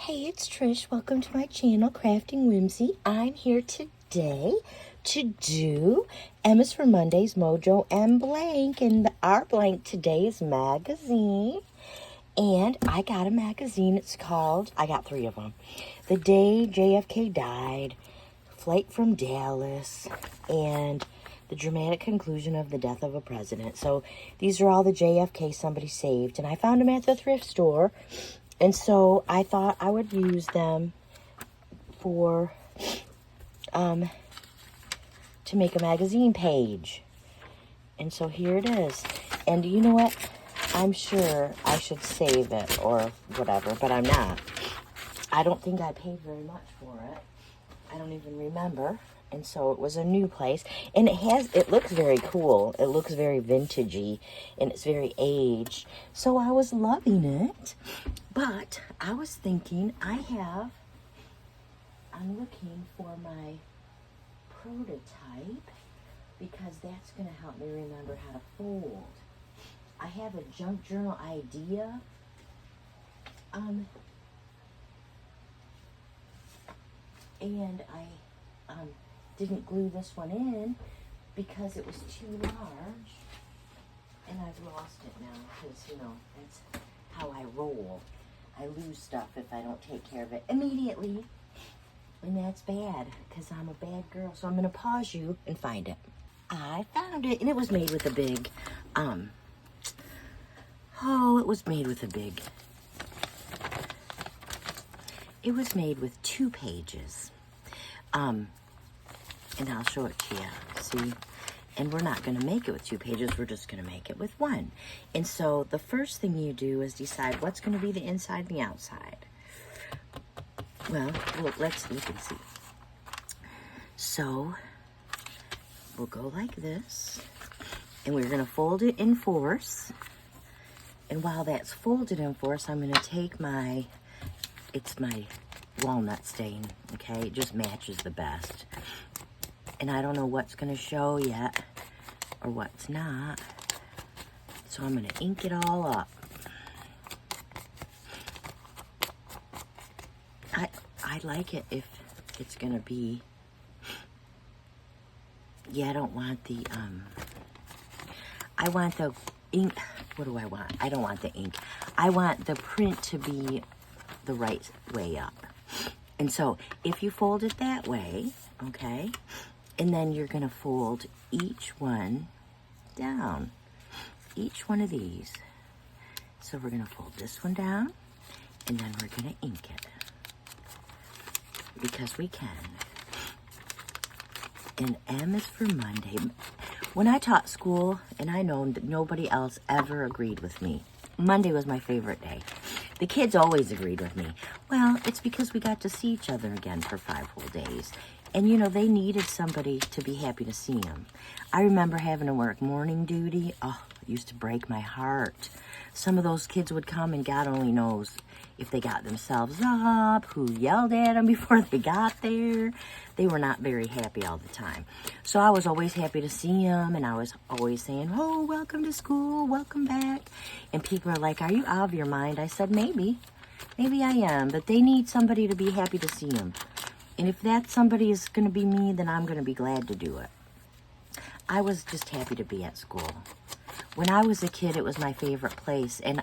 Hey, it's Trish. Welcome to my channel, Crafting Whimsy. I'm here today to do M's for Monday's Mojo and Blank. And our blank today is magazine. And I got a magazine. It's called, I got 3 of them. The Day JFK Died, Flight from Dallas, and The Dramatic Conclusion of the Death of a President. So these are all the JFK somebody saved. And I found them at the thrift store. And so I thought I would use them for, to make a magazine page. And so here it is. And you know what? I'm sure I should save it or whatever, but I'm not. I don't think I paid very much for it. I don't even remember. And so it was a new place. And it looks very cool. It looks very vintagey. And it's very aged. So I was loving it. But I was thinking, I'm looking for my prototype because that's going to help me remember how to fold. I have a junk journal idea. And I didn't glue this one in because it was too large. And I've lost it now because, you know, that's how I roll. I lose stuff if I don't take care of it immediately. And that's bad because I'm a bad girl. So I'm going to pause you and find it. I found it, and it was made with a big, it was made with 2 pages. And I'll show it to you, see? And we're not going to make it with 2 pages, we're just going to make it with 1. And so the first thing you do is decide what's going to be the inside and the outside. Well, let's look and see. So, we'll go like this, and we're going to fold it in 4s. And while that's folded in 4s, I'm going to take it's my walnut stain, okay? It just matches the best. And I don't know what's going to show yet or what's not. So I'm going to ink it all up. I like it if it's going to be, I don't want the, I want the ink. What do I want? I don't want the ink. I want the print to be the right way up. And so if you fold it that way, okay, and then you're going to fold each one down. Each one of these. So we're going to fold this one down, and then we're going to ink it. Because we can. And M is for Monday. When I taught school, and I know that nobody else ever agreed with me, Monday was my favorite day. The kids always agreed with me. Well, it's because we got to see each other again for 5 whole days. And, you know, they needed somebody to be happy to see them. I remember having to work morning duty. Oh, it used to break my heart. Some of those kids would come, and God only knows if they got themselves up, who yelled at them before they got there. They were not very happy all the time. So I was always happy to see them, and I was always saying, oh, welcome to school, welcome back. And people are like, are you out of your mind? I said, maybe I am, but they need somebody to be happy to see them. And if that somebody is going to be me, then I'm going to be glad to do it. I was just happy to be at school. When I was a kid, it was my favorite place. And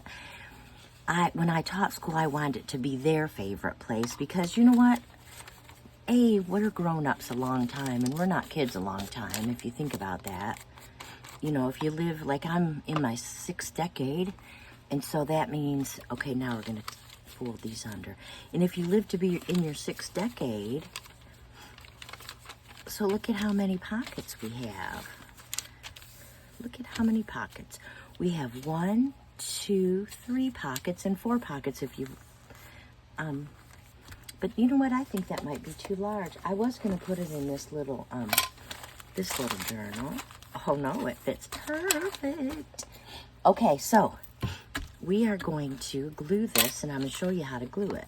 when I taught school, I wanted it to be their favorite place. Because you know what? We're grown-ups a long time, and we're not kids a long time, if you think about that. You know, if you live, like I'm in my 6th decade, and so that means, okay, now we're going to fold these under. And if you live to be in your 6th decade, so look at how many pockets we have. Look at how many pockets. We have 1, 2, 3 pockets and 4 pockets if you, but you know what? I think that might be too large. I was going to put it in this little journal. Oh no, it fits perfect. Okay, so we are going to glue this, and I'm going to show you how to glue it.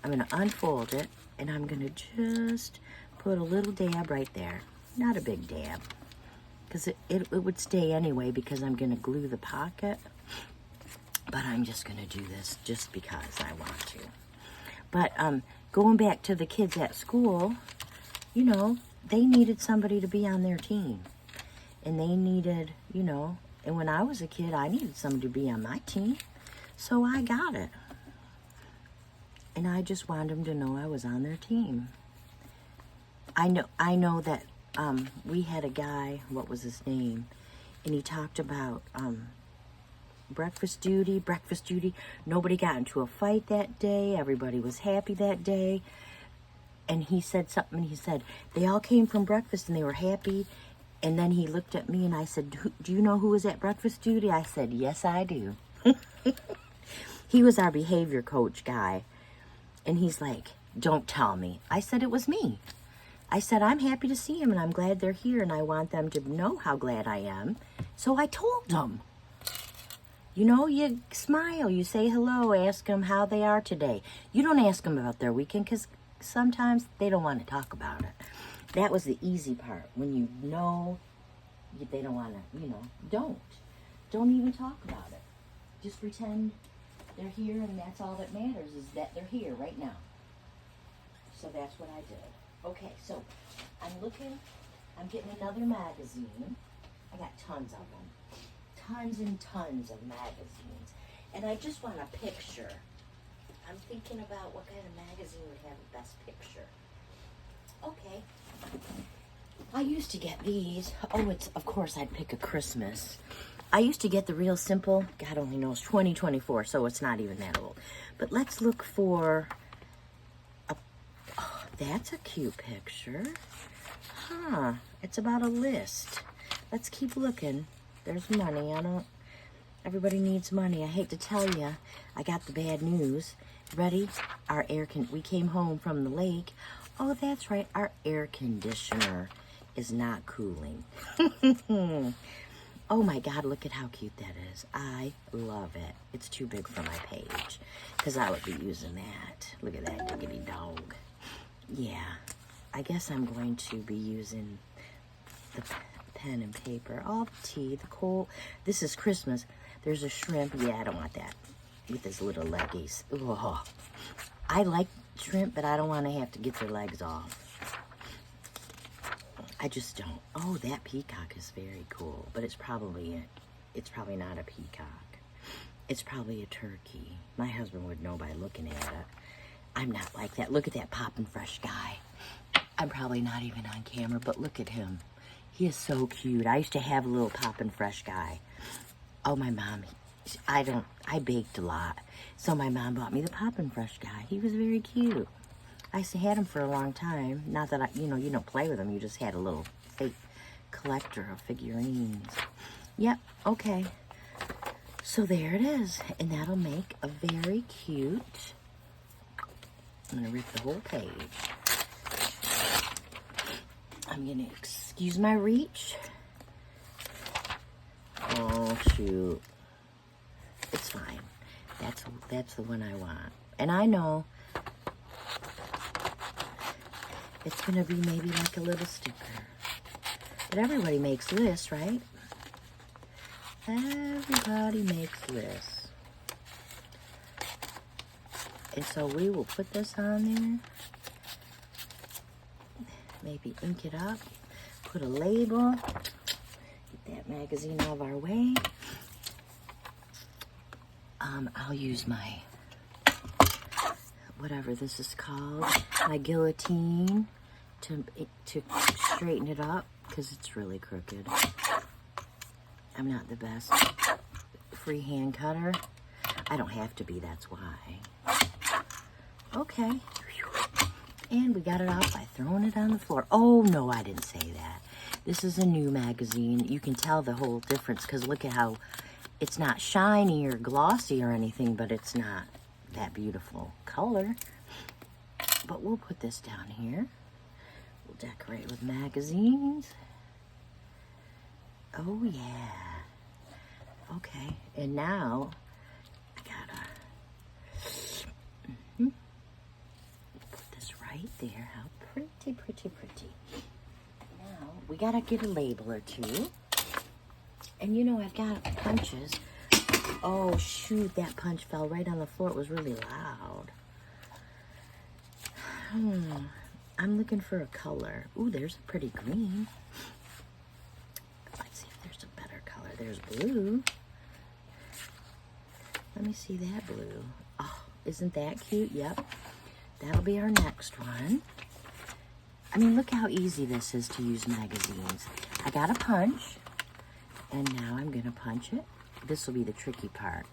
I'm going to unfold it, and I'm going to just put a little dab right there. Not a big dab, because it would stay anyway because I'm going to glue the pocket. But I'm just going to do this just because I want to. But going back to the kids at school, you know, they needed somebody to be on their team. And they needed, you know, and when I was a kid, I needed somebody to be on my team. So I got it. And I just wanted them to know I was on their team. I know that we had a guy, what was his name? And he talked about breakfast duty. Nobody got into a fight that day. Everybody was happy that day. And he said something. He said, they all came from breakfast and they were happy. And then he looked at me and I said, do you know who was at breakfast duty? I said, yes, I do. He was our behavior coach guy. And he's like, don't tell me. I said, it was me. I said, I'm happy to see him and I'm glad they're here and I want them to know how glad I am. So I told them. You know, you smile, you say hello, ask them how they are today. You don't ask them about their weekend because sometimes they don't want to talk about it. That was the easy part. When you know they don't want to, you know, don't even talk about it. Just pretend they're here and that's all that matters is that they're here right now. So that's what I did. Okay, so I'm getting another magazine. I got tons of them. Tons and tons of magazines. And I just want a picture. I'm thinking about what kind of magazine would have the best picture. Okay. I used to get these. Oh, of course I'd pick a Christmas. I used to get the real simple. God only knows, 2024, so it's not even that old. But let's look for oh, that's a cute picture. Huh. It's about a list. Let's keep looking. There's money. Everybody needs money. I hate to tell you, I got the bad news. Ready? We came home from the lake. Oh, that's right. Our air conditioner is not cooling. Oh my God, look at how cute that is. I love it. It's too big for my page because I would be using that. Look at that diggity dog. Yeah, I guess I'm going to be using the pen and paper. All the tea, the coal. This is Christmas. There's a shrimp. Yeah, I don't want that. With his little leggies. Ugh. I like shrimp, but I don't want to have to get their legs off. I just don't. Oh, that peacock is very cool, but it's probably not a peacock. It's probably a turkey. My husband would know by looking at it. I'm not like that. Look at that poppin' fresh guy. I'm probably not even on camera, but look at him. He is so cute. I used to have a little poppin' fresh guy. Oh, my mom, I baked a lot. So my mom bought me the poppin' fresh guy. He was very cute. I had him for a long time. Not that you don't play with him. You just had a little fake collector of figurines. Yep, okay. So there it is. And that'll make a very cute, I'm going to rip the whole page. I'm going to excuse my reach. Oh, shoot. It's fine. That's the one I want. And I know it's going to be maybe like a little sticker. But everybody makes lists, right? Everybody makes lists. And so we will put this on there. Maybe ink it up. Put a label. Get that magazine out of our way. I'll use my, whatever this is called, my guillotine to straighten it up because it's really crooked. I'm not the best freehand cutter. I don't have to be, that's why. Okay. And we got it off by throwing it on the floor. Oh, no, I didn't say that. This is a new magazine. You can tell the whole difference because look at how it's not shiny or glossy or anything, but it's not that beautiful color. But we'll put this down here. We'll decorate with magazines. Oh, yeah. Okay, and now I gotta put this right there. How pretty, pretty, pretty. Now we gotta get a label or two. And you know, I've got punches. Oh, shoot, that punch fell right on the floor. It was really loud. I'm looking for a color. Ooh, there's a pretty green. Let's see if there's a better color. There's blue. Let me see that blue. Oh, isn't that cute? Yep. That'll be our next one. I mean, look how easy this is to use magazines. I got a punch, and now I'm gonna punch it. This will be the tricky part.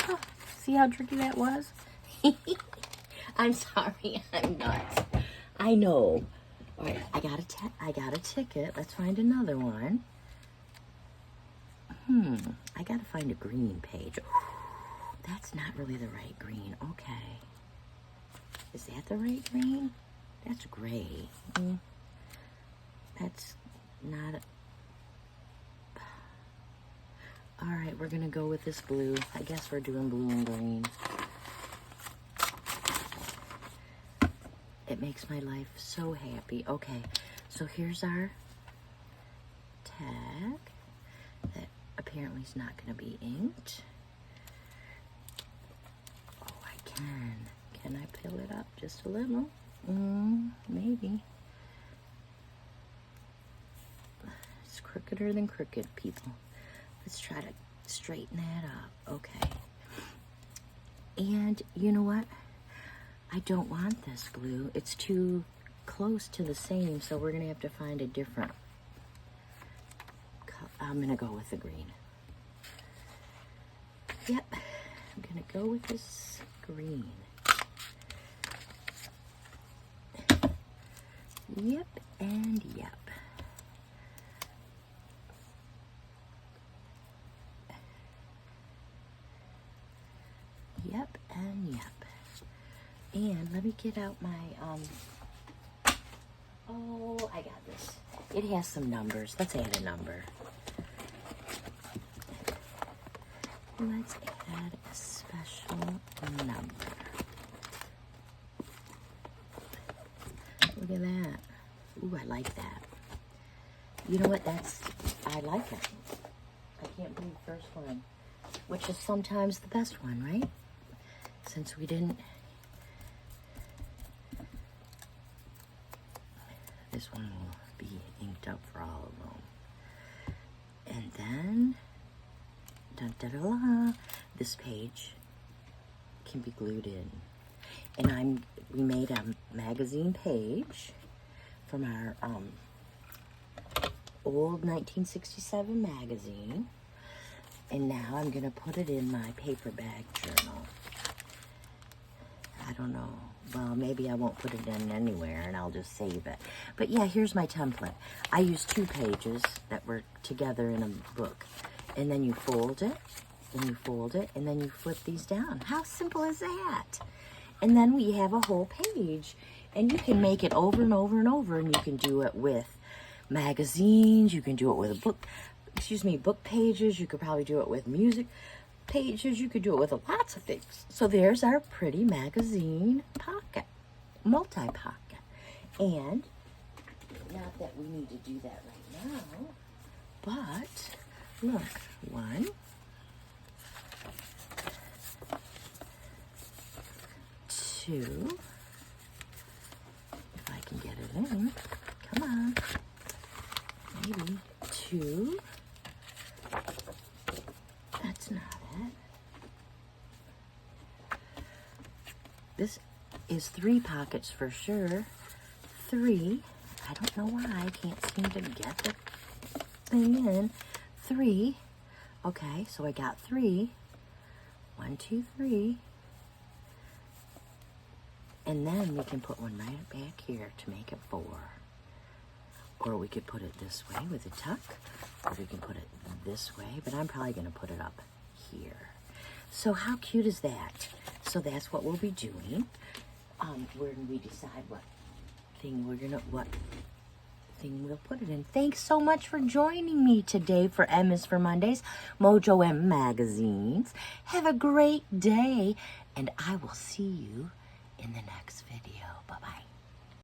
Oh, see how tricky that was? I'm sorry, I'm nuts. I know. All right, I got a ticket. Let's find another one. I gotta find a green page. That's not really the right green. Okay. Is that the right green? That's gray. That's not a... All right, we're gonna go with this blue. I guess we're doing blue and green. It makes my life so happy. Okay, so here's our tag that apparently is not gonna be inked. Oh, I can. Can I peel it up just a little? Maybe. It's crookeder than crooked, people. Let's try to straighten that up. Okay. And you know what? I don't want this blue. It's too close to the same, so we're gonna have to find a different color. I'm gonna go with the green. Yep, I'm gonna go with this green. Yep and yep. Yep and yep. And let me get out my, oh, I got this. It has some numbers. Let's add a number. Let's add a special number. Look at that. Ooh, I like that. You know what? I like it. I can't believe the first one, which is sometimes the best one, right? Since we didn't. This one will be inked up for all of them. And then, dun, da, da, da, this page can be glued in. And we made a magazine page from our old 1967 magazine. And now I'm gonna put it in my paper bag journal. I don't know. Well, maybe I won't put it in anywhere and I'll just save it. But yeah, here's my template. I used 2 pages that were together in a book. And then you fold it, and you fold it, and then you flip these down. How simple is that? And then we have a whole page. And you can make it over and over and over, and you can do it with magazines, you can do it with book pages, you could probably do it with music pages, you could do it with lots of things. So there's our pretty magazine pocket, multi-pocket. And not that we need to do that right now, but look, 1, 2, if I can get it in, come on, maybe 2, that's not it. This is 3 pockets for sure. 3. I don't know why I can't seem to get the thing in. 3. Okay, so I got 3. 1, 2, 3. And then we can put one right back here to make it 4. Or we could put it this way with a tuck. Or we can put it this way. But I'm probably going to put it up here. So how cute is that? So that's what we'll be doing. When we decide what thing we'll put it in. Thanks so much for joining me today for M is for Mondays, Mojo M Magazines. Have a great day, and I will see you in the next video. Bye-bye.